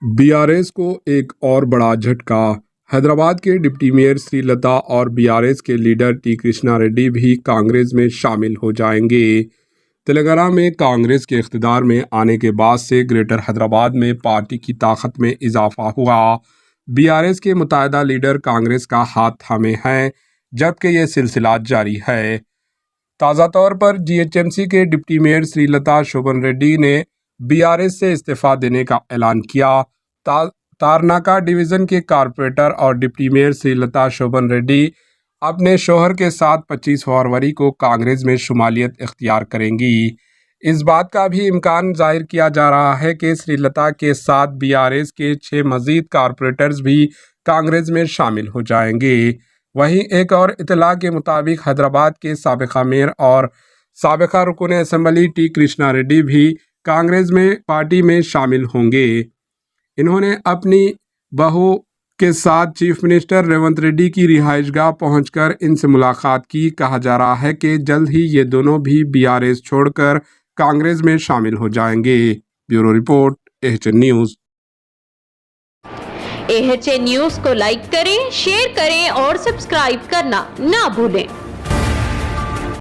BRS को एक और बड़ा झटका। हैदराबाद के डिप्टी मेयर श्रीलता और बीआरएस के लीडर टी कृष्णा रेड्डी भी कांग्रेस में शामिल हो जाएंगे। तेलंगाना में कांग्रेस के इख्तिदार में आने के बाद से ग्रेटर हैदराबाद में पार्टी की ताकत में इजाफा हुआ। बीआरएस के मुत्तहिदा लीडर कांग्रेस का हाथ थामे हैं, जबकि यह सिलसिला जारी है। ताज़ा तौर पर जीएचएमसी के डिप्टी मेयर श्रीलता शोभन रेड्डी ने बीआरएस से इस्तीफा देने का ऐलान किया। तारनाका डिवीज़न के कारपोरेटर और डिप्टी मेयर श्रीलता शोभन रेड्डी अपने शौहर के साथ 25 फरवरी को कांग्रेस में शुमालियत इख्तियार करेंगी। इस बात का भी इम्कान जाहिर किया जा रहा है कि श्रीलता के साथ बीआरएस के 6 मजीद कारपोरेटर्स भी कांग्रेस में शामिल हो जाएंगे। वहीं एक और इतला के मुताबिक हैदराबाद के साबिका मेयर और साबिका रुकन असम्बली टी कृष्णा रेड्डी भी कांग्रेस में पार्टी में शामिल होंगे। इन्होंने अपनी बहू के साथ चीफ मिनिस्टर रेवंत रेड्डी की रिहाइशगाह पहुंचकर इनसे मुलाकात की। कहा जा रहा है कि जल्द ही ये दोनों भी बीआरएस छोड़कर कांग्रेस में शामिल हो जाएंगे। Bureau report, AHN news. AHN news को लाइक करें, शेयर करें और सब्सक्राइब करना ना भूलें।